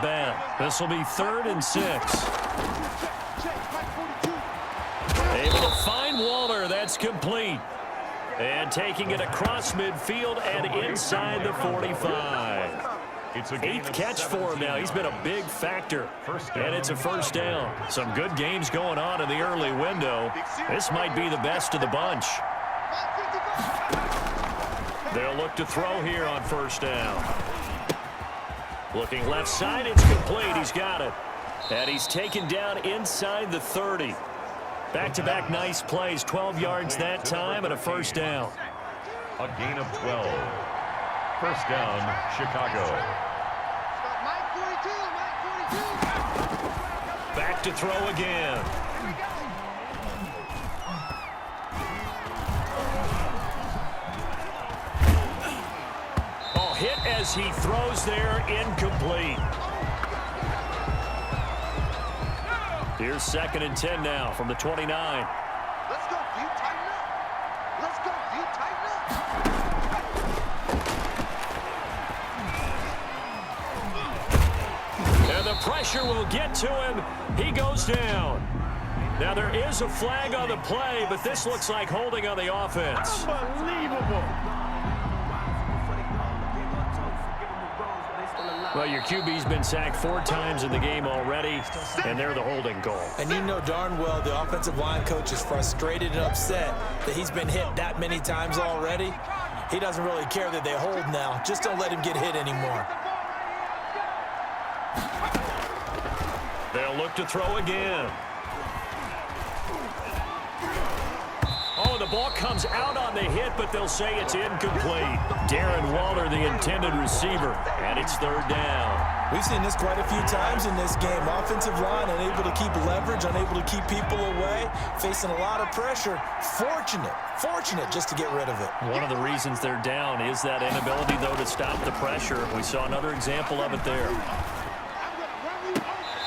bad. This will be 3rd and 6. Able to find Waller. That's complete. And taking it across midfield and inside the 45. It's a 8th catch for him now. He's been a big factor. And it's a first down. Some good games going on in the early window. This might be the best of the bunch. They'll look to throw here on first down. Looking left side, it's complete. He's got it. And he's taken down inside the 30. Back-to-back nice plays. 12 yards that time and a first down. A gain of 12. First down, Chicago. Back to throw again. Oh, hit as he throws there, incomplete. Here's 2nd and 10 now from the 29. Let's go, you tighten up. Let's go, you tighten up. And the pressure will get to him. He goes down. Now there is a flag on the play, but this looks like holding on the offense. Unbelievable. Well, your QB's been sacked 4 times in the game already, and they're the holding call. And you know darn well the offensive line coach is frustrated and upset that he's been hit that many times already. He doesn't really care that they hold now. Just don't let him get hit anymore. They'll look to throw again. Oh, the ball comes out on the hit, but they'll say it's incomplete. Darren Waller, the intended receiver, and it's 3rd down. We've seen this quite a few times in this game. Offensive line unable to keep leverage, unable to keep people away, facing a lot of pressure. Fortunate just to get rid of it. One of the reasons they're down is that inability, though, to stop the pressure. We saw another example of it there.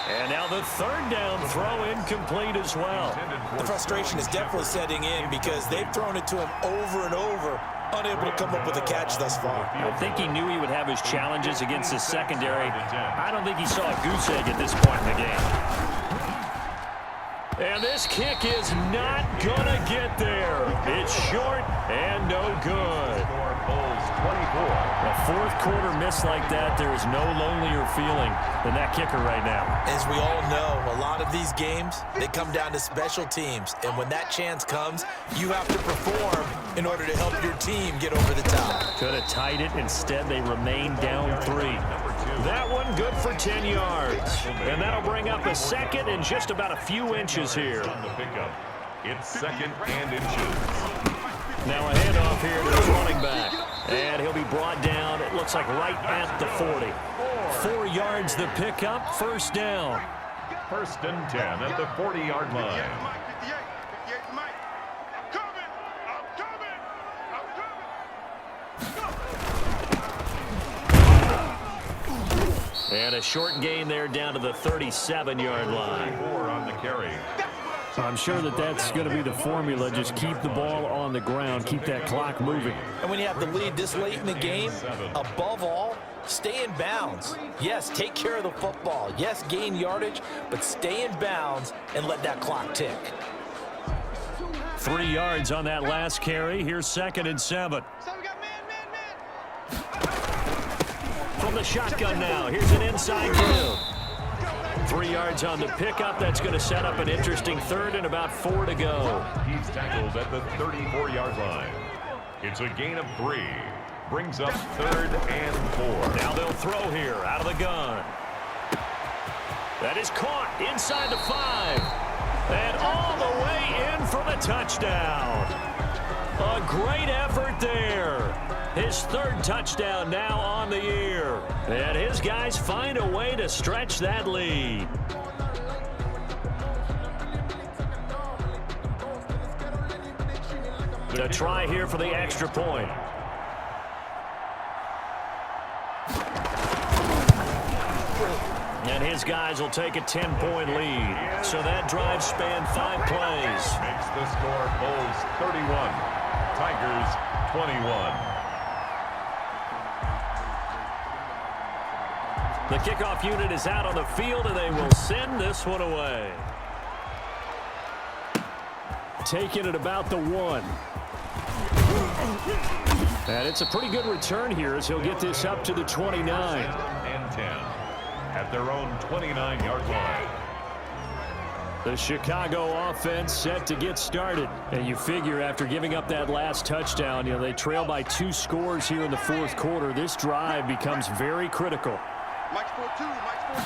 And now the 3rd down throw incomplete as well. The frustration is definitely setting in because they've thrown it to him over and over, unable to come up with a catch thus far. I think he knew he would have his challenges against his secondary. I don't think he saw a goose egg at this point in the game. And this kick is not going to get there. It's short and no good. A 4th quarter miss like that, there is no lonelier feeling than that kicker right now. As we all know, a lot of these games, they come down to special teams. And when that chance comes, you have to perform in order to help your team get over the top. Could have tied it. Instead, they remain down 3. That one good for 10 yards. And that'll bring up a 2nd and just about a few inches here. It's 2nd and inches. Now a handoff here to the running back. And he'll be brought down, it looks like right at the 40. 4 yards the pickup, first down. 1st and 10 at the 40-yard line. And a short gain there down to the 37-yard line. 4 on the carry. I'm sure that's going to be the formula. Just keep the ball on the ground. Keep that clock moving. And when you have the lead this late in the game, above all, stay in bounds. Yes, take care of the football. Yes, gain yardage, but stay in bounds and let that clock tick. 3 yards on that last carry. Here's 2nd and 7. From the shotgun now. Here's an inside give. 3 yards on the pickup. That's going to set up an interesting 3rd and about 4 to go. He's tackled at the 34-yard line. It's a gain of 3. Brings up 3rd and 4. Now they'll throw here out of the gun. That is caught inside the 5. And all the way in for the touchdown. A great effort there. His 3rd touchdown now on the year. And his guys find a way to stretch that lead. To try here for the extra point. And his guys will take a 10-point lead. So that drive spanned 5 plays. Makes the score Bulls 31. Tigers 21. The kickoff unit is out on the field, and they will send this one away. Taking it about the 1. And it's a pretty good return here as he'll get this up to the 29. And 10 at their own 29-yard line. The Chicago offense set to get started. And you figure after giving up that last touchdown, they trail by 2 scores here in the fourth quarter. This drive becomes very critical. Mike's 4-2, Mike's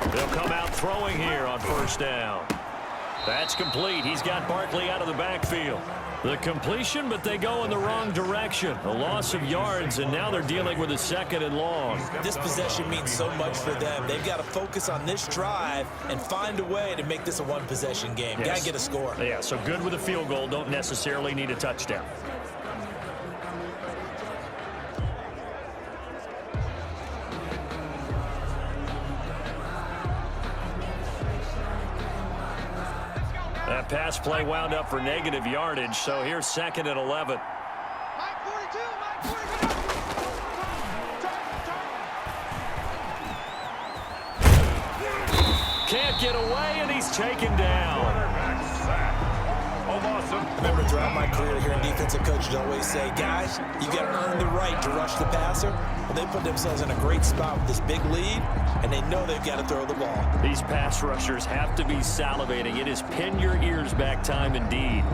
4-2. They'll come out throwing here on first down. That's complete. He's got Barkley out of the backfield. The completion, but they go in the wrong direction. A loss of yards, and now they're dealing with a 2nd and long. This possession means so much for them. They've got to focus on this drive and find a way to make this a one-possession game. Yes. Got to get a score. Yeah, so good with a field goal. Don't necessarily need a touchdown. That pass play wound up for negative yardage, so here's 2nd and 11. Mike 42, Mike 42. Can't get away, and he's taken down. Remember, throughout my career here in defensive coaches always say, guys, you got to earn the right to rush the passer. Well, they put themselves in a great spot with this big lead, and they know they've got to throw the ball. These pass rushers have to be salivating. It is pin your ears back time indeed.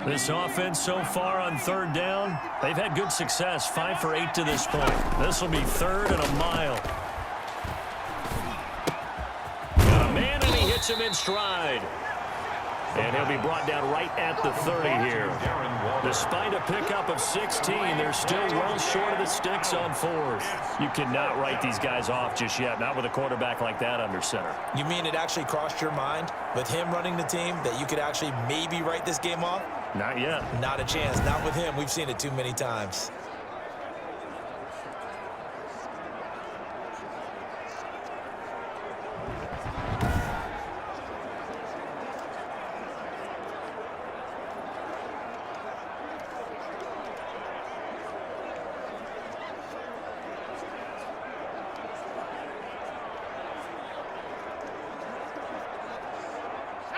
This offense so far on 3rd down, they've had good success, 5 for 8 to this point. This will be 3rd and a mile. Got a man, and he hits him in stride. And he'll be brought down right at the 30 here. Despite a pickup of 16, they're still well short of the sticks on 4th. You cannot write these guys off just yet, not with a quarterback like that under center. You mean it actually crossed your mind with him running the team that you could actually maybe write this game off? Not yet. Not a chance. Not with him. We've seen it too many times.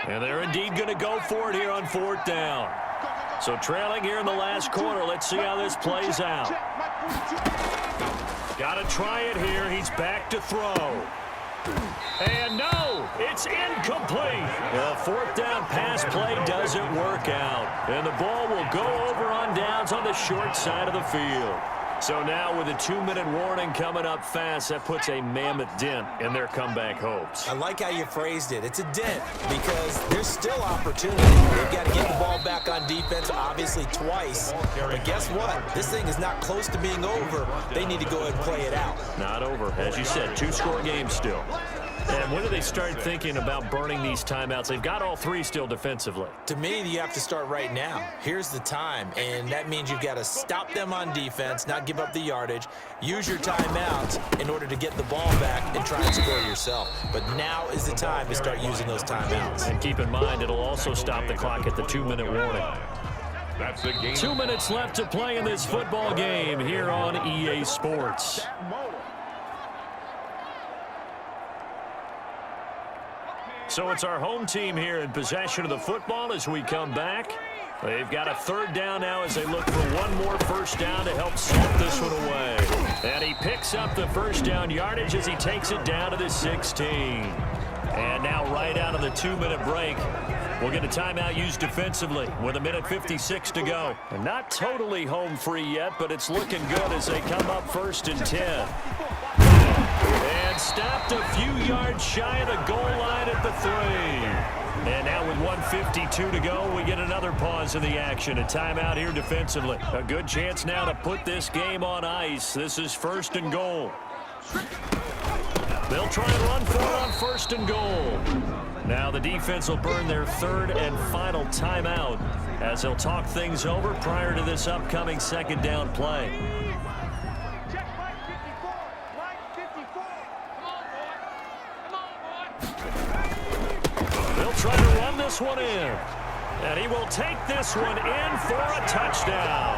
And they're indeed going to go for it here on 4th down. So trailing here in the last quarter. Let's see how this plays out. Got to try it here. He's back to throw. And no, it's incomplete. The 4th down pass play doesn't work out. And the ball will go over on downs on the short side of the field. So now with a 2-minute warning coming up fast, that puts a mammoth dent in their comeback hopes. I like how you phrased it. It's a dent because there's still opportunity. They've got to get the ball back on defense, obviously twice. But guess what? This thing is not close to being over. They need to go ahead and play it out. Not over. As you said, 2-score game still. And when do they start thinking about burning these timeouts? They've got all 3 still defensively. To me, you have to start right now. Here's the time, and that means you've got to stop them on defense, not give up the yardage, use your timeouts in order to get the ball back and try and score yourself. But now is the time to start using those timeouts. And keep in mind, it'll also stop the clock at the 2-minute warning. That's a game. 2 minutes left to play in this football game here on EA Sports. So it's our home team here in possession of the football as we come back. They've got a 3rd down now as they look for one more first down to help slap this one away. And he picks up the first down yardage as he takes it down to the 16. And now right out of the 2-minute break, we'll get a timeout used defensively with 1:56 to go. And not totally home free yet, but it's looking good as they come up 1st and 10. And stopped a few yards shy of the goal line at the 3. And now with 1:52 to go, we get another pause in the action. A timeout here defensively. A good chance now to put this game on ice. This is 1st and goal. They'll try and run for it on 1st and goal. Now the defense will burn their 3rd and final timeout as they'll talk things over prior to this upcoming second down play. They'll try to run this one in. And he will take this one in for a touchdown.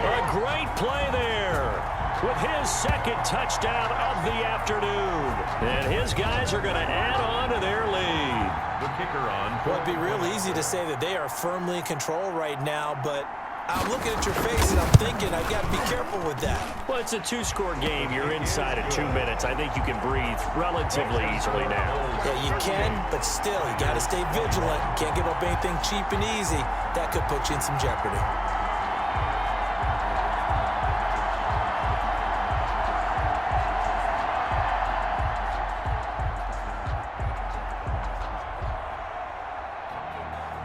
A great play there with his second touchdown of the afternoon. And his guys are going to add on to their lead. The kicker on. Well, it'd be real easy to say that they are firmly in control right now, but I'm looking at your face and I'm thinking I've got to be careful with that. Well, it's a two-score game. You're inside of 2 minutes. I think you can breathe relatively easily now. Yeah, you can, but still, you got to stay vigilant. Can't give up anything cheap and easy. That could put you in some jeopardy.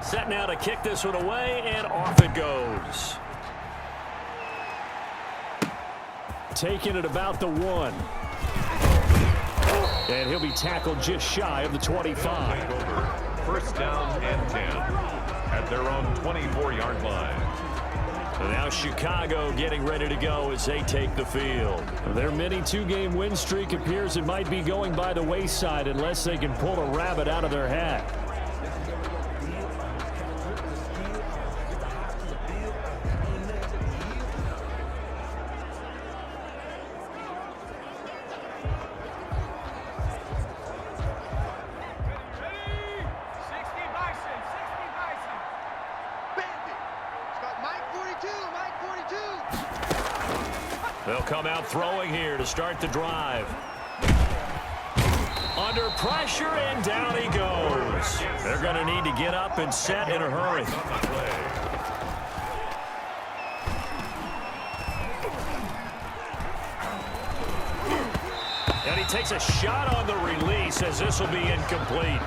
Set now to kick this one away, and off it goes. Taking it about the 1. And he'll be tackled just shy of the 25. First down and 10 at their own 24-yard line. And now Chicago getting ready to go as they take the field. Their mini two-game win streak appears it might be going by the wayside unless they can pull a rabbit out of their hat. They'll come out throwing here to start the drive. Under pressure, and down he goes. They're going to need to get up and set in a hurry. And he takes a shot on the release as this will be incomplete.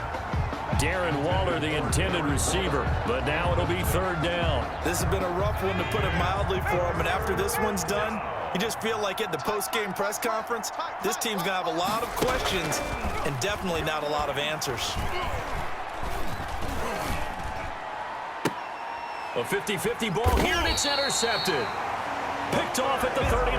Darren Waller, the intended receiver, but now it'll be third down. This has been a rough one, to put it mildly, for him, and after this one's done, you just feel like at the post-game press conference, this team's going to have a lot of questions and definitely not a lot of answers. A 50-50 ball here, and it's intercepted. Picked off at the 39,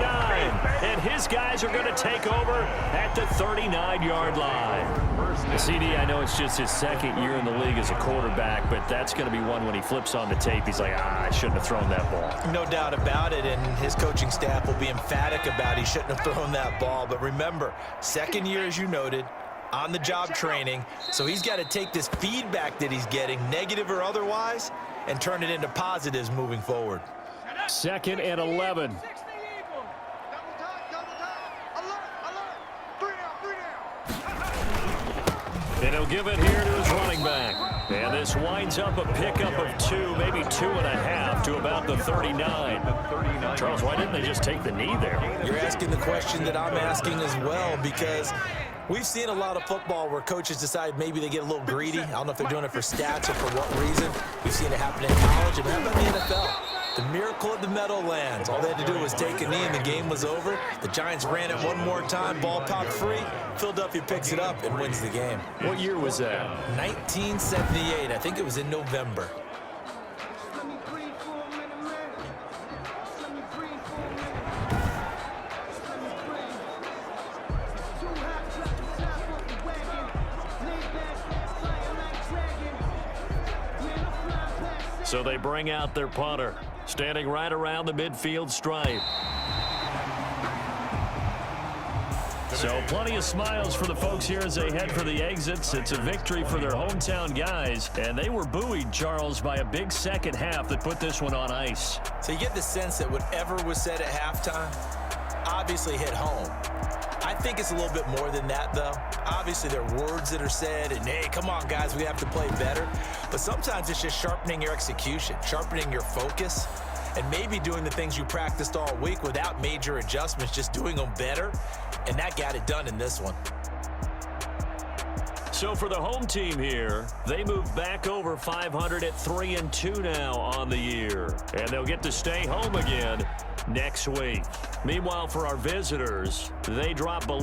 and his guys are going to take over at the 39-yard line. CD, I know it's just his second year in the league as a quarterback, but that's going to be one when he flips on the tape, he's like, I shouldn't have thrown that ball. No doubt about it, and his coaching staff will be emphatic about he shouldn't have thrown that ball. But remember, second year, as you noted, on-the-job training, so he's got to take this feedback that he's getting, negative or otherwise, and turn it into positives moving forward. 2nd and 11. And he'll give it here to his running back. And this winds up a pickup of 2, maybe 2.5 to about the 39. Charles, why didn't they just take the knee there? You're asking the question that I'm asking as well, because we've seen a lot of football where coaches decide maybe they get a little greedy. I don't know if they're doing it for stats or for what reason. We've seen it happen in college and happen in the NFL. The miracle at the Meadowlands. All they had to do was take a knee and the game was over. The Giants ran it one more time. Ball popped free. Philadelphia picks it up and wins the game. What year was that? 1978. I think it was in November. So they bring out their punter, standing right around the midfield stripe. So plenty of smiles for the folks here as they head for the exits. It's a victory for their hometown guys, and they were buoyed, Charles, by a big second half that put this one on ice. So you get the sense that whatever was said at halftime obviously hit home. I think it's a little bit more than that, though. Obviously, there are words that are said, and, hey, come on, guys, we have to play better. But sometimes it's just sharpening your execution, sharpening your focus, and maybe doing the things you practiced all week without major adjustments, just doing them better, and that got it done in this one. So for the home team here, they move back over 500 at 3-2 now on the year, and they'll get to stay home again next week. Meanwhile, for our visitors, they drop below